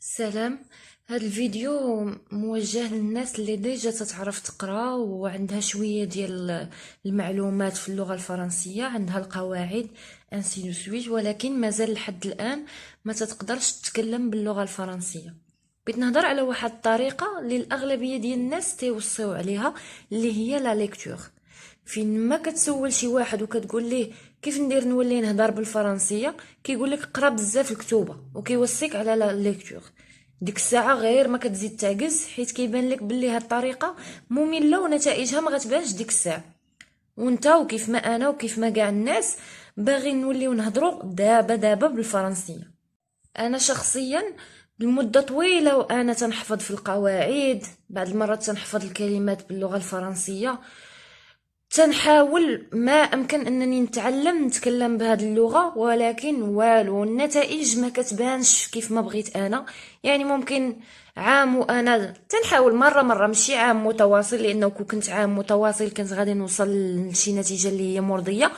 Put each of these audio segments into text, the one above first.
سلام. هذا الفيديو موجه للناس اللي ديجا تتعرف تقرا وعندها شويه ديال المعلومات في اللغه الفرنسيه، عندها القواعد انسي دو سويت، ولكن مازال لحد الان ما تتقدرش تتكلم باللغه الفرنسيه. بغيت نهضر على واحد الطريقه اللي الاغلبيه ديال الناس تيوصيو عليها، اللي هي لا ليكتور. فين ما كتسول شي واحد وكتقول ليه كيف ندير نولي نهضر بالفرنسيه، كيقول لك قرا بزاف الكتوبه وكيوصيك على لا ليكتور. ديك الساعه غير ما كتزيد تعجز، حيت كيبان لك بلي هاد الطريقه ممله ونتائجها ما غتبانش ديك الساعه. وانت وكيف ما انا وكيف ما كاع الناس باغي نوليو نهضروا دابا بالفرنسيه. انا شخصيا لمده طويله وانا تنحفظ في القواعد، بعض المرات تنحفظ الكلمات باللغه الفرنسيه، تنحاول ما امكن انني نتعلم نتكلم بهذه اللغه، ولكن والو، النتائج ما كتبانش كيف ما بغيت انا. يعني ممكن عام وانا تنحاول مره ماشي عام متواصل، لانه كون كنت عام متواصل كنت غادي نوصل لشي نتيجه اللي هي مرضيه.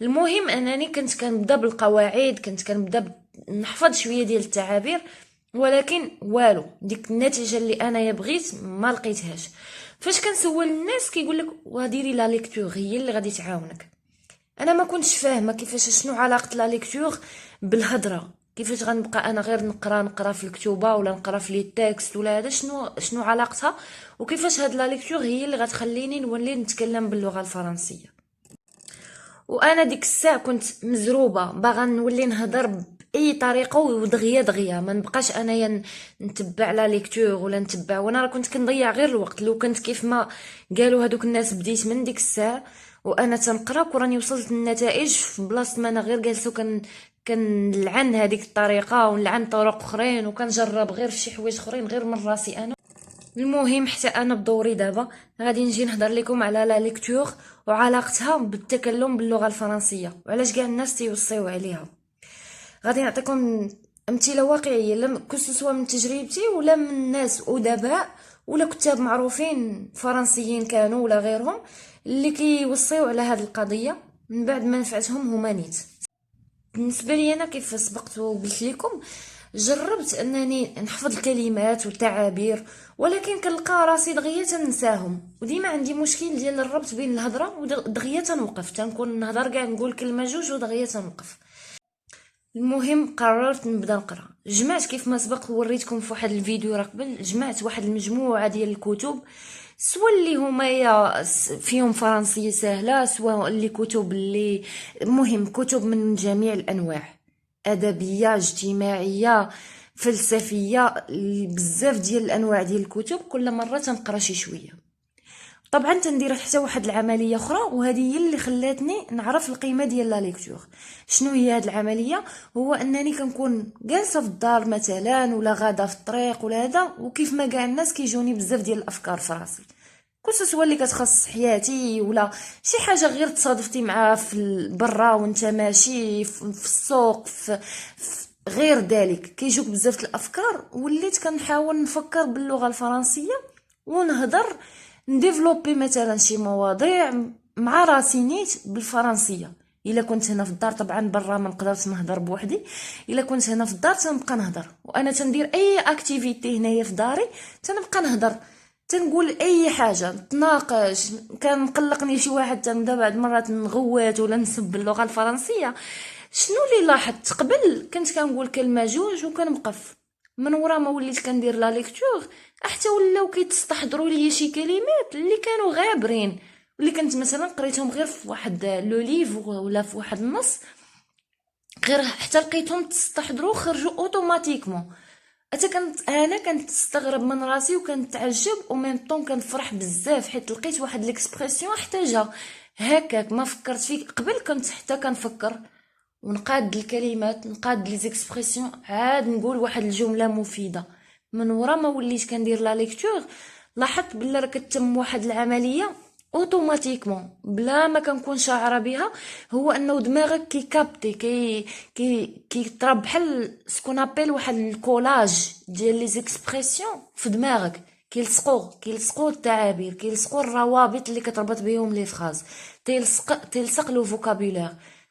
المهم انني كنت كنبدا بالقواعد، كنت كنبدا نحفظ شويه ديال التعابير، ولكن والو، ديك النتيجه اللي انا بغيت ما لقيتهاش. فاش كنسول الناس كيقول لك وديري لا ليكتور هي اللي غادي تعاونك. انا ما كنتش فاهمه كيفاش، شنو علاقه لا ليكتور بالهضره؟ كيفاش غنبقى انا غير نقرا في الكتوبه ولا نقرا في لي تكست ولا هذا؟ شنو علاقتها؟ وكيفاش هاد لا ليكتور هي اللي غتخليني نولي نتكلم باللغه الفرنسيه؟ وانا ديك الساعه كنت مزروبه باغا نولي نهضر باي طريقه ودغيا ما نبقاش انايا نتبع لا ليكتور ولا نتبع، وانا راه كنت كنضيع غير الوقت. لو كنت كيف ما قالوا هذوك الناس بديت من ديك الساعه وانا تنقرا وراني وصلت للنتائج في بلاصه ما انا غير جالسه كنلعن هذيك الطريقه ونلعن طرق اخرين وكنجرب غير في شي حوايج اخرين غير من راسي انا. المهم حتى انا بدوري دابا غادي نجي نهضر لكم على لا ليكتور وعلاقتها بالتكلم باللغه الفرنسيه وعلاش كاع الناس تيوصيو عليها. غادي نعطيكم امثله واقعيه، لم كسوا من تجربتي ولا من ناس ادباء ولا كتاب معروفين فرنسيين كانوا ولا غيرهم اللي كيوصيو على هذه القضيه من بعد ما نفعتهم هما نيت. بالنسبه لي انا كيف سبقت وقلت لكم، جربت انني نحفظ الكلمات والتعابير، ولكن كنلقى راسي دغيا تنساهم، وديما عندي مشكل ديال الربط بين الهضره ودغيا تنوقف، تنكون نهضر كاع نقول كلمه جوج ودغيا تنوقف. المهم قررت نبدا نقرا، جمعت كيف ما سبق وريتكم في واحد الفيديو راه قبل، جمعت واحد المجموعه ديال الكتب، سوا اللي هما فيهم فرنسيه سهله، سوا اللي كتب اللي مهم كتب من جميع الانواع، ادبيه اجتماعيه فلسفيه، بزاف ديال الانواع ديال الكتب. كل مره تنقرا شي شويه. طبعا تندير حتى واحد العمليه اخرى، وهذه هي اللي خلاتني نعرف القيمه ديال لا ليكتور. شنو هي هذه العمليه؟ هو انني كنكون جالسه في الدار مثلا ولا غاده في الطريق ولا هذا، وكيف ما كاع الناس كيجوني بزاف ديال الافكار في راسي، كل سوا اللي كتخص حياتي ولا شي حاجه غير تصادفتي معها في برا وانت ماشي في السوق غير ذلك كيجوك بزاف الافكار. وليت كنحاول نفكر باللغه الفرنسيه ونهضر، نديفلوبي مثلا شي مواضيع مع راسي نيت بالفرنسيه. الا كنت هنا في الدار، طبعا برا ما نقدرش نهضر بوحدي، الا كنت هنا في الدار تنبقى نهضر، وانا تندير اي اكتيفيتي هنايا في داري تنبقى نهضر، تنقول اي حاجه، نتناقش. كان مقلقني شي واحد تنبدا بعد مرات نغوت ولا نسب باللغه الفرنسيه. شنو اللي لاحظت؟ قبل كنت كنقول كلمه جوج وكنوقف، من ورا ما وليت كندير لا ليكتور حتى ولاو كيتستحضروا لي شي كلمات اللي كانوا غابرين، واللي كنت مثلا قريتهم غير في واحد لو ليف ولا في واحد النص، غير حتى لقيتهم تستحضروا خرجوا اوتوماتيكمون. حتى كنت استغرب من راسي وكنتعجب وميم طون كنفرح بزاف، حيت لقيت واحد ليكسبرسيون احتاجها هكاك ما فكرت فيه قبل. كنت حتى كنفكر ونقاد الكلمات، نقاد لي زيكسبرسيون، عاد نقول واحد الجمله مفيده. من ورا ما وليت كندير لا ليكتور لاحظت بلا راه كتم واحد العمليه اوتوماتيكمون بلا ما كنكون شاعره بها. هو انه دماغك كيكابتي كيطرا بحال سكون ابل واحد الكولاج ديال لي زيكسبرسيون في دماغك، كيلصقوا التعابير، كيلصقوا الروابط اللي كتربط بهم لي فراز، تيلصق لو فوكابولير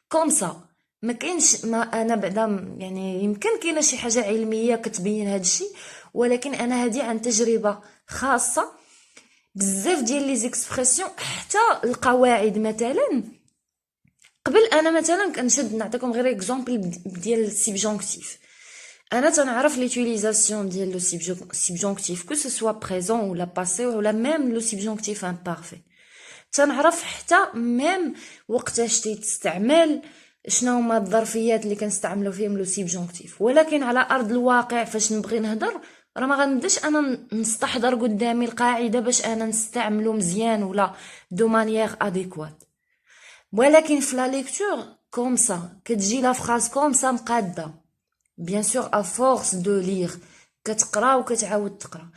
كوم سا. ما كاينش، ما انا بعدا يعني يمكن كاينه شي حاجه علميه كتبين هذا الشيء، ولكن انا هذه عن تجربه خاصه. بزاف ديال لي زيكسبرسيون حتى القواعد مثلا، قبل انا مثلا كنشد نعطيكم غير اكزومبل ديال السيبجونكتيف. انا تنعرف ليوتيليزاسيون ديال لو سيبجونكتيف كو سو سوا بريزون ولا باسي ولا ميم لو سيبجونكتيف امبارفي. تنعرف حتى ميم وقتاش تيتستعمل، شنو هما الظرفيات اللي كنستعملوا فيهم لو سيبجونكتيف. ولكن على ارض الواقع فاش نبغي نهضر، راه ما غنبداش انا نستحضر قدامي القاعده باش انا نستعملو مزيان ولا دو مانيير اديكوات. ولكن في لا ليكتور كوم سا كتجي لا فراز كوم سا مقاده، بيان سور ا فورس دو لير، كتقرا وكتعاود تقرا.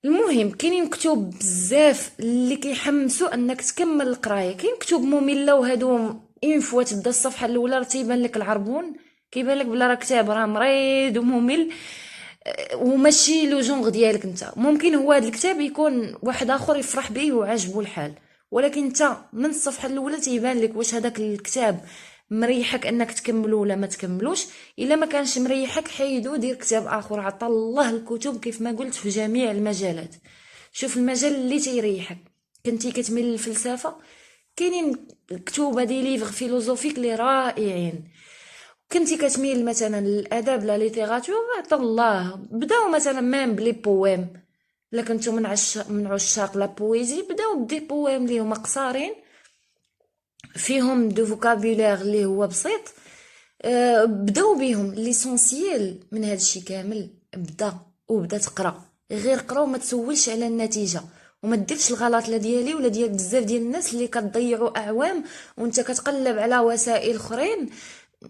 المهم كاينين كتب بزاف اللي كيحمسوا انك تكمل القرايه، كاين كتب ممله وهادو اون فوا تبدا الصفحه الاولى راه تيبان لك العربون، كيبان لك بلا راه كتاب راه مريض وممل، وماشي لو جونغ ديالك انت. ممكن هو هذا الكتاب يكون واحد اخر يفرح به وعجبو الحال، ولكن انت من الصفحه الاولى تيبان لك واش هذاك الكتاب مريحك انك تكملو ولا ما تكملوش. الا ما كانش مريحك حيدو دير كتاب اخر. عطا الله الكتب كيف ما قلت في جميع المجالات. شوف المجال اللي تيريحك. كنتي كتميل للفلسفه، كاينين كتب دي ليفغ فيلوزوفيك اللي رائعين. كنتي كتميل مثلا للادب لا ليتيراتور، عطا الله بداو مثلا ميم بلي بويم. الا كنتو من عشاق لا بويزي، بداو بدي بويم اللي هما قصارين فيهم دو فوكابولير اللي هو بسيط. بداو بيهم ليسونسييل من هذا الشيء كامل. بدا تقرا، غير قرا وما تسولش على النتيجه، وما ديرش الغلط لا ديالي ولا ديال بزاف ديال الناس اللي كتضيعوا اعوام وانت كتقلب على وسائل اخرين.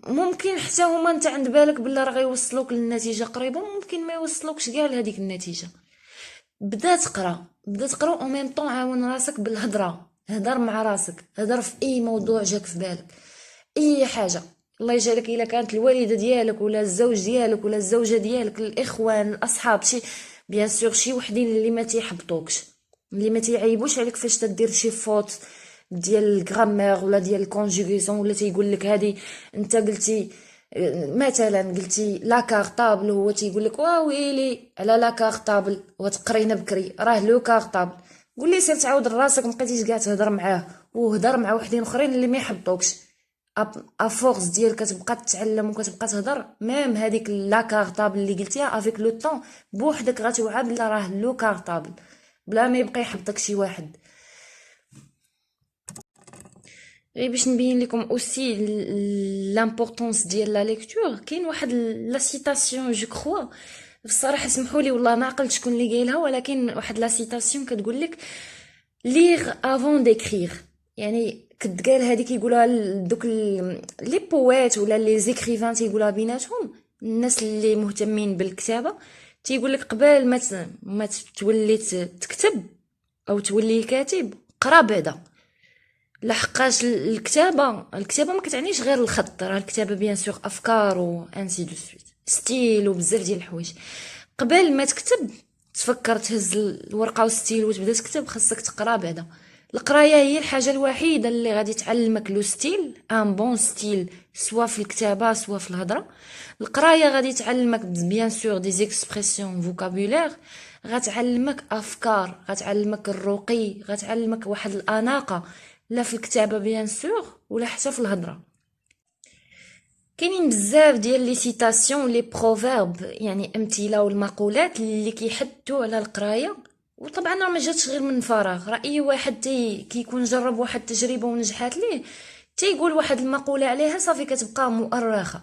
ممكن حتى هما انت عند بالك بلا راه غيوصلوك للنتيجه قريبه، ممكن ما يوصلوكش كاع لهذيك النتيجه. بدا تقرا او ميم طون عاون راسك بالهضره. هضر مع راسك، هضر في اي موضوع جاك في بالك، اي حاجه الله يجعلك. الا كانت الوالده ديالك ولا الزوج ديالك ولا الزوجه ديالك، الاخوان، الاصحاب، شي بيان سور شي وحدين اللي ما تيحبطوكش، اللي ما تيعيبوش عليك فاش تدير شي فوت ديال الغرامير ولا ديال الكونجوغيسيون، ولا تيقول لك هذه انت قلتي مثلا قلتي لا كارطابل، هو تيقول لك ويلي على لا كارطابل وتقرينا بكري راه لو كارطابل. قول لي سير تعاود لراسك، مابقيتيش كاع تهضر معاه وهضر مع وحدين اخرين اللي ما يحبطوكش. افورس ديال كتبقى تتعلم وكتبقى تهضر، ميم هذيك لا كارطابل اللي قلتيها افيك لو طون بوحدك غتوعى بلا راه لو كارطابل، بلا ما يبقى يحبطك شي واحد. غير باش نبين لكم اوسي لامبورطونس ديال لا ليكتور، كاين واحد لا سيتاسيون جو كخوا بصراحه سمحوا لي والله ما عقلت شكون اللي قايلها، ولكن واحد لا سيتاسيون كتقول لك ليغ افون ديكريغ. يعني كتقال هذيك يقولها دوك لي بويت ولا لي زيكريفان تيقولها بيناتهم، الناس اللي مهتمين بالكتابه تيقول لك قبل ما تولي تكتب او تولي كاتب قرا بعدا. لحقاش الكتابه ما كتعنيش غير الخط، راه الكتابه بيان سور افكار و انسي دو سويت ستيل وبزاف ديال الحوايج. قبل ما تكتب تفكر تهز الورقه والستيل وتبدا تكتب، خاصك تقرا بعدا. القرايه هي الحاجه الوحيده اللي غادي تعلمك لو ستيل، ان بون ستيل، سوا في الكتابه سوا في الهضره. القرايه غادي تعلمك بيان سور دي زيكسبرسيون فوكابولير، غتعلمك افكار، غتعلمك الرقي، غتعلمك واحد الاناقه، لا في الكتابه بيان سور ولا حتى في الهضره. كاينين بزاف ديال لي سيتاسيون لي بروفيرب، يعني امثله والمقولات اللي كيحثوا على القرايه. وطبعا راه ما جاتش غير من فراغ، راه اي واحد كيكون جرب واحد التجربه ونجحات ليه تيقول واحد المقوله عليها صافي كتبقى مؤرخه.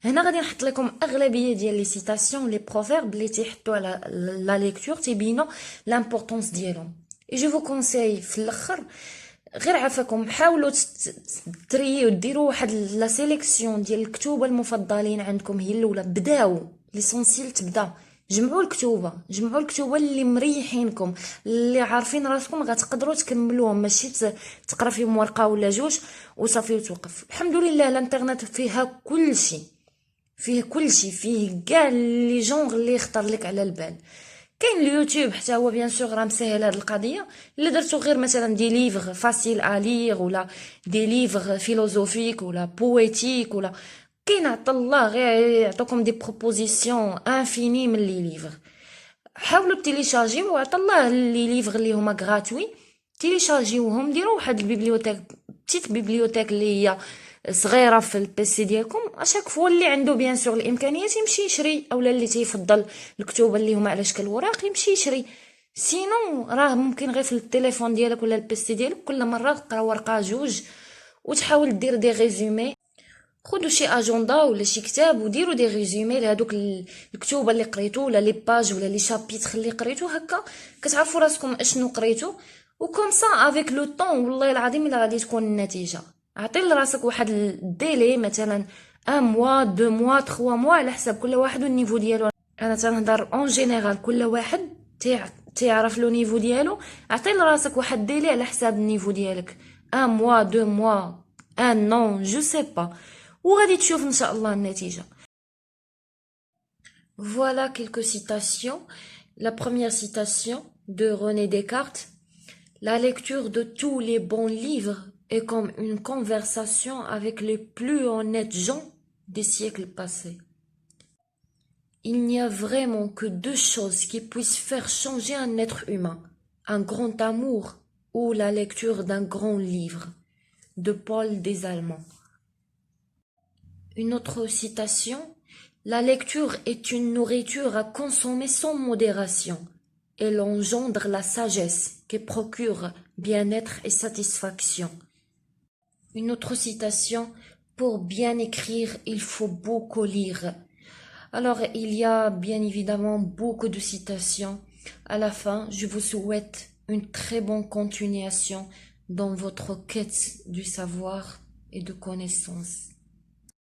هنا غادي نحط لكم اغلبيه ديال لي سيتاسيون لي بروفيرب اللي تيحطوا على لا ليكتور تيبينوا لامبورطونس ديالهم. اي جو فو كونساي في الاخر غير عافاكم حاولوا تريو ديروا واحد لا سيليكسيون ديال الكتوبه المفضلين عندكم. هي الاولى بداو ليسونسيال، تبدا جمعوا الكتوبه اللي مريحينكم، اللي عارفين راسكم غتقدروا تكملوهم، ماشي تقرا فيهم ورقه ولا جوج وصافي وتوقف. الحمد لله الانترنت فيها كل شيء، فيه كاع لي جونغ اللي يخطر لك على البال. كاين اليوتيوب حتى هو بيان سور راه مسهل هاد القضيه. الا درتو غير مثلا دي ليفغ فاسيل ا لير ولا دي ليفغ فيلوزوفيك ولا بويتيك ولا كاين عطا الله غير يعطوكم دي بروبوزيسيون انفيني من لي ليفغ. حاولوا تيليشارجيو وعطا الله لي ليفغ اللي هما غراتوي تيليشارجيوهم ديروا واحد البيبليوتيك بتيت بيبليوتيك اللي هي صغيره في البيسي ديالكم. اشاك فوا اللي عنده بيان سور الامكانيات يمشي يشري، اولا اللي تيفضل الكتب اللي هما على شكل وراق يمشي يشري. سينو راه ممكن غير في التليفون ديالك ولا البيسي ديالك كل مره تقرا ورقه جوج وتحاول دير دي ريزومي. خذوا شي اجنده ولا شي كتاب وديروا دي ريزومي لهذوك الكتوبه اللي قريتو ولا لي باج ولا لي شابيتر اللي قريتو، هكا كتعرفوا راسكم اشنو قريتو. وكم سا افيك لو طون والله العظيم الا غادي تكون النتيجه. عطي لراسك واحد الديلي مثلا 1 موا 2 موا 3 موا على حسب كل واحد والنيفو ديالو. انا تنهضر اون جينيرال كل واحد تعرف لو نيفو ديالو. عطي لراسك واحد ديلي على حساب النيفو ديالك 1 موا 2 موا 1 نون جو سي با وغادي تشوف ان شاء الله النتيجه. Voilà quelques citations. La première citation de René Descartes: la lecture de tous les bons livres est comme une conversation avec les plus honnêtes gens des siècles passés. Il n'y a vraiment que deux choses qui puissent faire changer un être humain: un grand amour ou la lecture d'un grand livre. De Paul Desallemands. Une autre citation: la lecture est une nourriture à consommer sans modération. Elle engendre la sagesse qui procure bien-être et satisfaction. Une autre citation: pour bien écrire, il faut beaucoup lire. Alors, il y a bien évidemment beaucoup de citations. À la fin, je vous souhaite une très bonne continuation dans votre quête du savoir et de connaissance.